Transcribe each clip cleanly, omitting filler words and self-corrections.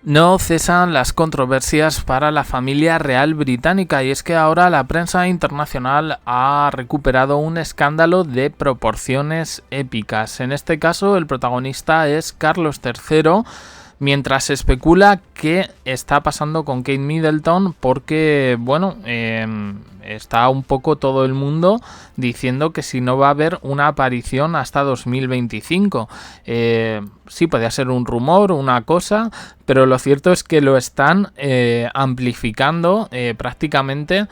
No cesan las controversias para la familia real británica y es que ahora la prensa internacional ha recuperado un escándalo de proporciones épicas. En este caso el protagonista es Carlos III, mientras se especula qué está pasando con Kate Middleton porque, bueno, está un poco todo el mundo diciendo que si no va a haber una aparición hasta 2025. Sí, podría ser un rumor, una cosa, pero lo cierto es que lo están amplificando prácticamente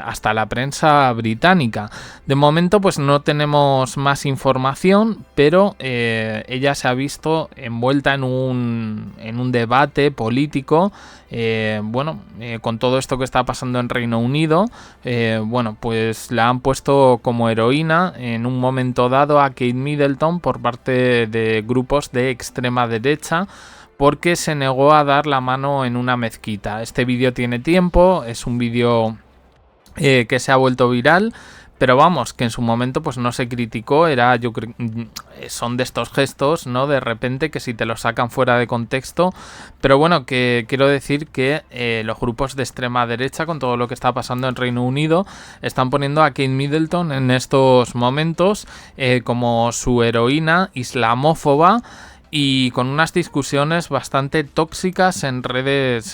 hasta la prensa británica. De momento pues no tenemos más información, pero ella se ha visto envuelta en un debate político, con todo esto que está pasando en Reino Unido. Pues la han puesto como heroína en un momento dado a Kate Middleton por parte de grupos de extrema derecha, porque se negó a dar la mano en una mezquita. Este vídeo tiene tiempo, es un vídeo que se ha vuelto viral, pero vamos, que en su momento pues no se criticó, son de estos gestos, ¿no? De repente que si te lo sacan fuera de contexto, pero bueno, que quiero decir que los grupos de extrema derecha, con todo lo que está pasando en Reino Unido, están poniendo a Kate Middleton en estos momentos como su heroína islamófoba, y con unas discusiones bastante tóxicas en redes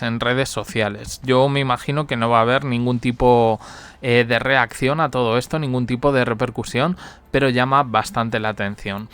sociales. Yo me imagino que no va a haber ningún tipo de reacción a todo esto, ningún tipo de repercusión, pero llama bastante la atención.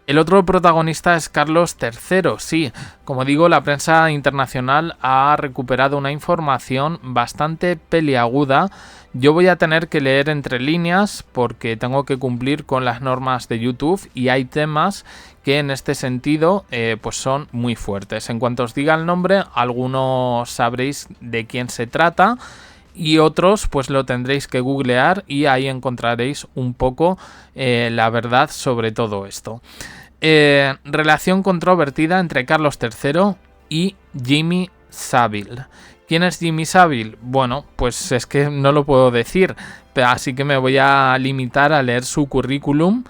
El otro protagonista es Carlos III. Sí, como digo, la prensa internacional ha recuperado una información bastante peliaguda. Yo voy a tener que leer entre líneas porque tengo que cumplir con las normas de YouTube y hay temas que en este sentido pues son muy fuertes. En cuanto os diga el nombre, algunos sabréis de quién se trata y otros pues lo tendréis que googlear y ahí encontraréis un poco la verdad sobre todo esto. Relación controvertida entre Carlos III y Jimmy Savile. ¿Quién es Jimmy Savile? Bueno, pues es que no lo puedo decir, así que me voy a limitar a leer su currículum.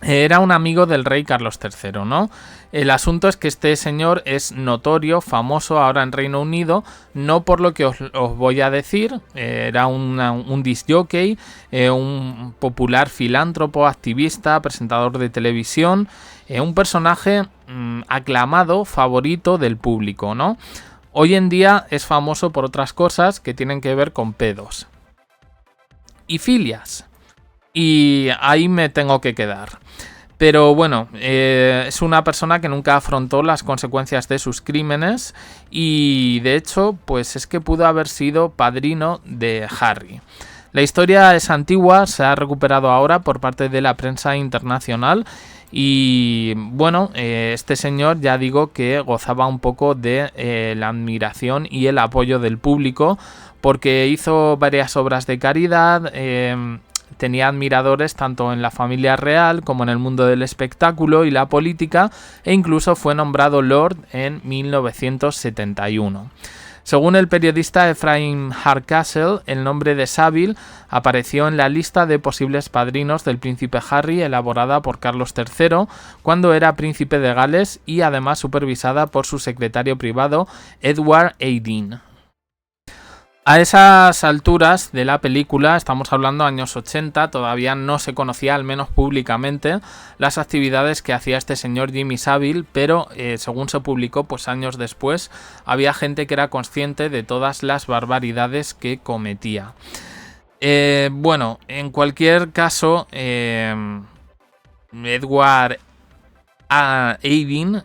Era un amigo del rey Carlos III, ¿no? El asunto es que este señor es notorio, famoso ahora en Reino Unido, no por lo que os voy a decir. Era un disc jockey, un popular filántropo, activista, presentador de televisión, un personaje aclamado, favorito del público, ¿no? Hoy en día es famoso por otras cosas que tienen que ver con pedos y filias. Y ahí me tengo que quedar. Pero bueno, es una persona que nunca afrontó las consecuencias de sus crímenes y de hecho, pues es que pudo haber sido padrino de Harry. La historia es antigua, se ha recuperado ahora por parte de la prensa internacional y bueno, este señor ya digo que gozaba un poco de la admiración y el apoyo del público porque hizo varias obras de caridad. Tenía admiradores tanto en la familia real como en el mundo del espectáculo y la política e incluso fue nombrado Lord en 1971. Según el periodista Ephraim Hardcastle, el nombre de Savile apareció en la lista de posibles padrinos del príncipe Harry elaborada por Carlos III cuando era príncipe de Gales y además supervisada por su secretario privado Edward Dean. A esas alturas de la película, estamos hablando de años 80, todavía no se conocía, al menos públicamente, las actividades que hacía este señor Jimmy Savile, pero según se publicó, pues años después, había gente que era consciente de todas las barbaridades que cometía. En cualquier caso, Edward Dean,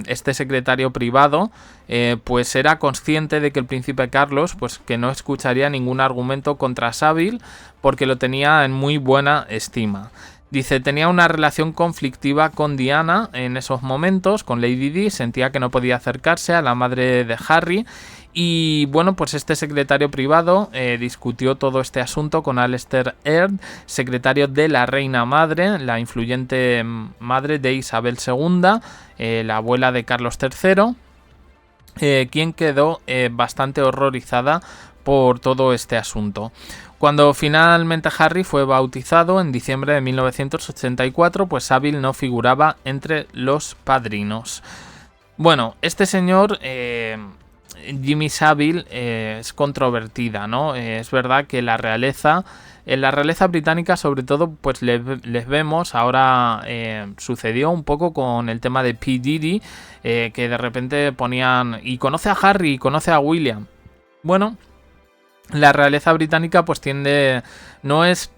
este secretario privado, pues era consciente de que el príncipe Carlos pues que no escucharía ningún argumento contra Savile porque lo tenía en muy buena estima. Dice, tenía una relación conflictiva con Diana en esos momentos, con Lady Di, sentía que no podía acercarse a la madre de Harry. Y bueno, pues este secretario privado discutió todo este asunto con Alistair Aird, secretario de la reina madre, la influyente madre de Isabel II, la abuela de Carlos III, quien quedó bastante horrorizada por todo este asunto. Cuando finalmente Harry fue bautizado en diciembre de 1984, pues Savile no figuraba entre los padrinos. Bueno, este señor, Jimmy Savile, es controvertida, ¿no? Es verdad que en la realeza británica, sobre todo, pues les vemos, ahora sucedió un poco con el tema de P. Diddy, que de repente ponían, y conoce a Harry, y conoce a William. Bueno, la realeza británica pues no es,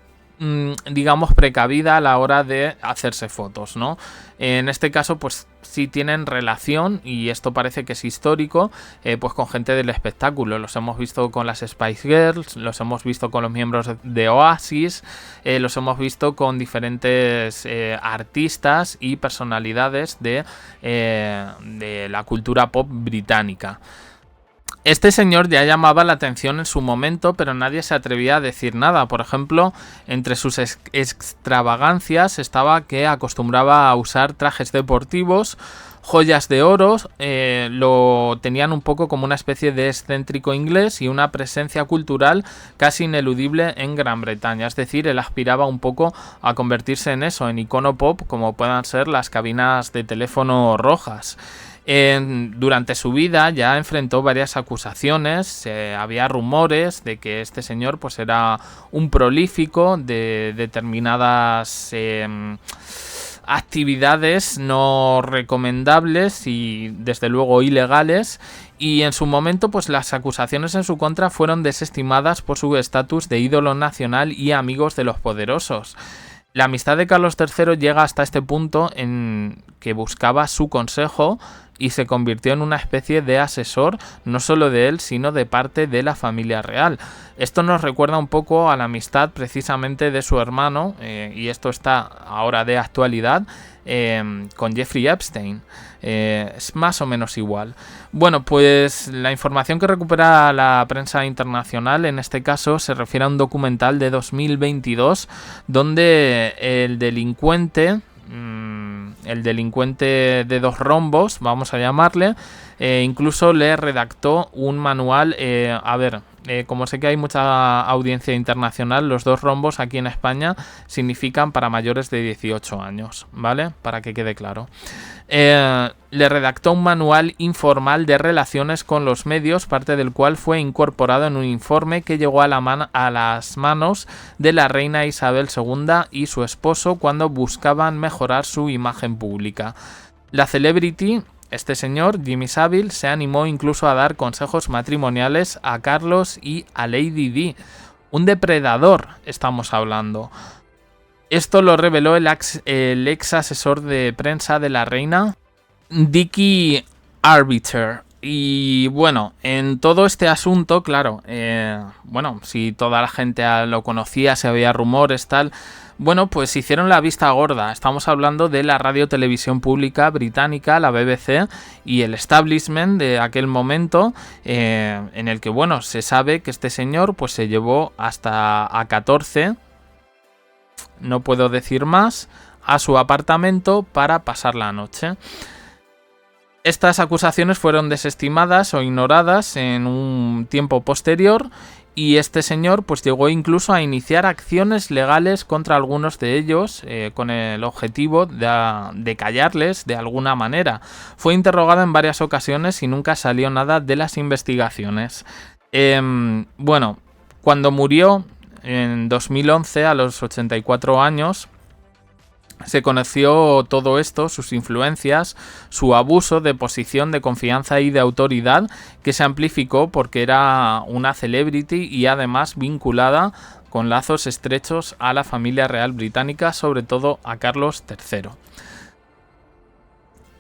digamos, precavida a la hora de hacerse fotos, ¿no? En este caso pues sí tienen relación, y esto parece que es histórico, pues con gente del espectáculo. Los hemos visto con las Spice Girls, los hemos visto con los miembros de Oasis, los hemos visto con diferentes artistas y personalidades de la cultura pop británica. Este señor ya llamaba la atención en su momento, pero nadie se atrevía a decir nada. Por ejemplo, entre sus extravagancias estaba que acostumbraba a usar trajes deportivos, joyas de oro, lo tenían un poco como una especie de excéntrico inglés y una presencia cultural casi ineludible en Gran Bretaña. Es decir, él aspiraba un poco a convertirse en eso, en icono pop, como puedan ser las cabinas de teléfono rojas. Durante su vida ya enfrentó varias acusaciones, había rumores de que este señor pues era un prolífico de determinadas actividades no recomendables y desde luego ilegales, y en su momento pues las acusaciones en su contra fueron desestimadas por su estatus de ídolo nacional y amigos de los poderosos. La amistad de Carlos III llega hasta este punto en que buscaba su consejo y se convirtió en una especie de asesor, no solo de él, sino de parte de la familia real. Esto nos recuerda un poco a la amistad precisamente de su hermano, y esto está ahora de actualidad, con Jeffrey Epstein. Es más o menos igual. Bueno, pues la información que recupera la prensa internacional en este caso se refiere a un documental de 2022 donde el delincuente de dos rombos, vamos a llamarle, incluso le redactó un manual. Como sé que hay mucha audiencia internacional, los dos rombos aquí en España significan para mayores de 18 años, ¿vale? Para que quede claro. Le redactó un manual informal de relaciones con los medios, parte del cual fue incorporado en un informe que llegó a las manos de la reina Isabel II y su esposo cuando buscaban mejorar su imagen pública. La celebrity, este señor, Jimmy Savile, se animó incluso a dar consejos matrimoniales a Carlos y a Lady Di. Un depredador, estamos hablando. Esto lo reveló el ex asesor de prensa de la reina, Dickie Arbiter. Y bueno, en todo este asunto, claro, si toda la gente lo conocía, si había rumores, tal, bueno, pues hicieron la vista gorda. Estamos hablando de la radio-televisión pública británica, la BBC, y el establishment de aquel momento, en el que, bueno, se sabe que este señor pues se llevó hasta a 14, no puedo decir más, a su apartamento para pasar la noche. Estas acusaciones fueron desestimadas o ignoradas en un tiempo posterior, y este señor pues llegó incluso a iniciar acciones legales contra algunos de ellos, con el objetivo de callarles de alguna manera. Fue interrogado en varias ocasiones y nunca salió nada de las investigaciones. Cuando murió en 2011 a los 84 años, se conoció todo esto, sus influencias, su abuso de posición de confianza y de autoridad, que se amplificó porque era una celebrity y además vinculada con lazos estrechos a la familia real británica, sobre todo a Carlos III.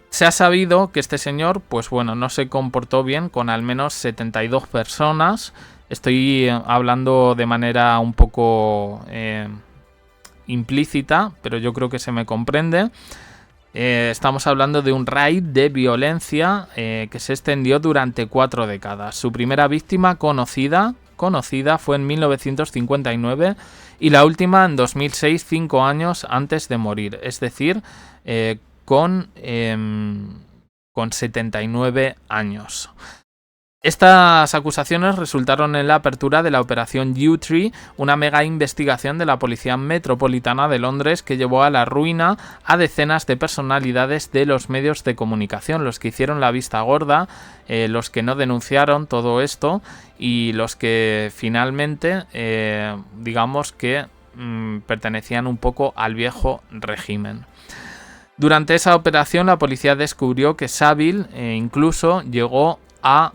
Se ha sabido que este señor, pues bueno, no se comportó bien con al menos 72 personas. Estoy hablando de manera un poco implícita, pero yo creo que se me comprende. Estamos hablando de un raid de violencia que se extendió durante 4 décadas. Su primera víctima conocida fue en 1959 y la última en 2006, 5 años antes de morir, es decir, con 79 años. Estas acusaciones resultaron en la apertura de la operación Yewtree, una mega investigación de la Policía Metropolitana de Londres que llevó a la ruina a decenas de personalidades de los medios de comunicación, los que hicieron la vista gorda, los que no denunciaron todo esto y los que finalmente, digamos que pertenecían un poco al viejo régimen. Durante esa operación la policía descubrió que Savile incluso llegó a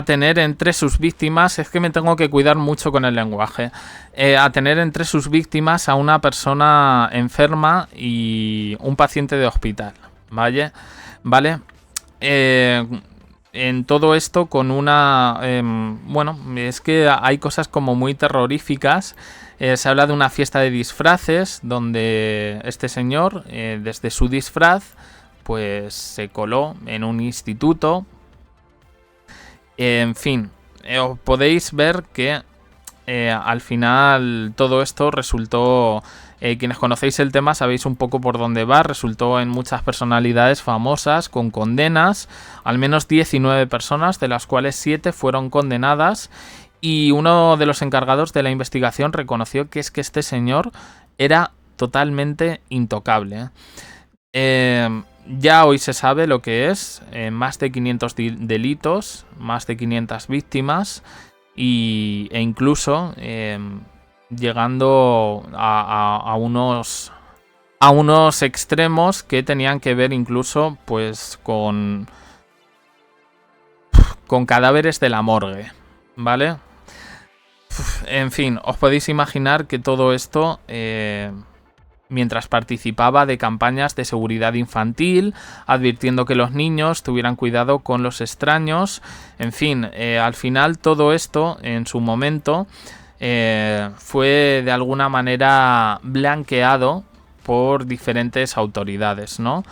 tener entre sus víctimas, es que me tengo que cuidar mucho con el lenguaje, a tener entre sus víctimas a una persona enferma y un paciente de hospital, ¿vale? En todo esto con una... es que hay cosas como muy terroríficas. Se habla de una fiesta de disfraces donde este señor, desde su disfraz, pues se coló en un instituto. En fin, podéis ver que al final todo esto resultó, quienes conocéis el tema sabéis un poco por dónde va, resultó en muchas personalidades famosas con condenas, al menos 19 personas, de las cuales 7 fueron condenadas, y uno de los encargados de la investigación reconoció que es que este señor era totalmente intocable. Ya hoy se sabe lo que es, más de 500 delitos, más de 500 víctimas e incluso llegando a unos extremos que tenían que ver incluso pues con cadáveres de la morgue, ¿vale? En fin, os podéis imaginar que todo esto... mientras participaba de campañas de seguridad infantil, advirtiendo que los niños tuvieran cuidado con los extraños. En fin, al final todo esto en su momento fue de alguna manera blanqueado por diferentes autoridades, ¿no?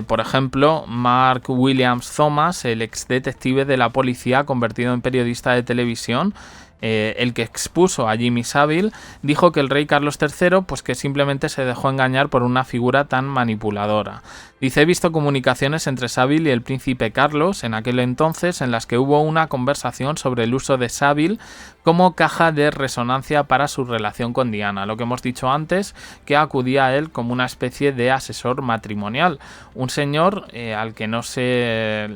Por ejemplo, Mark Williams Thomas, el ex detective de la policía convertido en periodista de televisión, el que expuso a Jimmy Savile, dijo que el rey Carlos III pues que simplemente se dejó engañar por una figura tan manipuladora. Dice: he visto comunicaciones entre Savile y el príncipe Carlos en aquel entonces en las que hubo una conversación sobre el uso de Savile como caja de resonancia para su relación con Diana, lo que hemos dicho antes, que acudía a él como una especie de asesor matrimonial, un señor al que no se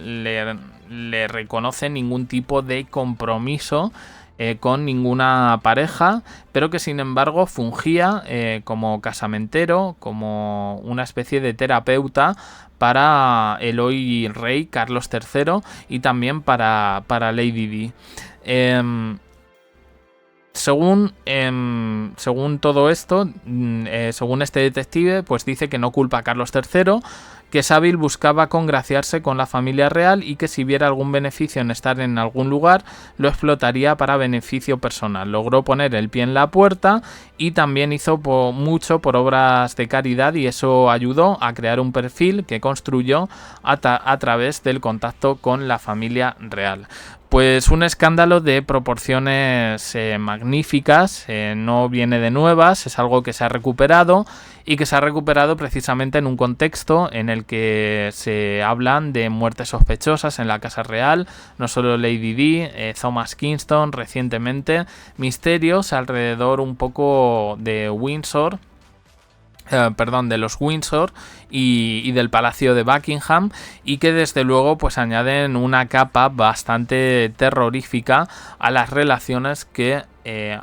le reconoce ningún tipo de compromiso con ninguna pareja, pero que sin embargo fungía como casamentero, como una especie de terapeuta para el hoy rey Carlos III y también para Lady Di. Según todo esto, según este detective, pues dice que no culpa a Carlos III, que Savile buscaba congraciarse con la familia real y que si viera algún beneficio en estar en algún lugar, lo explotaría para beneficio personal. Logró poner el pie en la puerta y también hizo mucho por obras de caridad, y eso ayudó a crear un perfil que construyó a través del contacto con la familia real. Pues un escándalo de proporciones magníficas, no viene de nuevas, es algo que se ha recuperado y que se ha recuperado precisamente en un contexto en el que se hablan de muertes sospechosas en la Casa Real, no solo Lady Di, Thomas Kingston recientemente, misterios alrededor un poco de Windsor, de los Windsor y del Palacio de Buckingham, y que desde luego pues añaden una capa bastante terrorífica a las relaciones que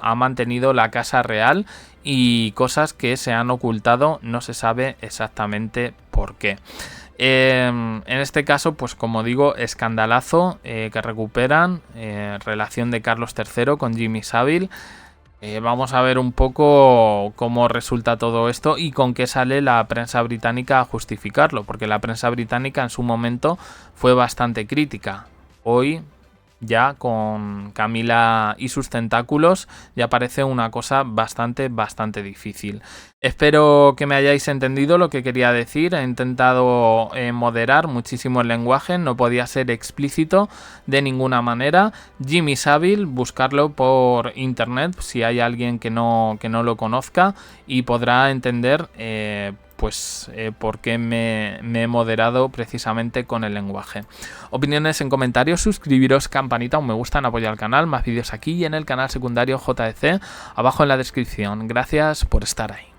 ha mantenido la Casa Real y cosas que se han ocultado, no se sabe exactamente por qué. En este caso, pues como digo, escandalazo que recuperan, relación de Carlos III con Jimmy Savile. Vamos a ver un poco cómo resulta todo esto y con qué sale la prensa británica a justificarlo, porque la prensa británica en su momento fue bastante crítica. Hoy, ya con Camila y sus tentáculos, ya parece una cosa bastante difícil. Espero que me hayáis entendido lo que quería decir. He intentado moderar muchísimo el lenguaje, no podía ser explícito de ninguna manera. Jimmy Savile, buscarlo por internet si hay alguien que no lo conozca, y podrá entender por qué me he moderado precisamente con el lenguaje. Opiniones en comentarios, suscribiros, campanita, un me gusta, en apoyo al canal, más vídeos aquí y en el canal secundario JDC, abajo en la descripción. Gracias por estar ahí.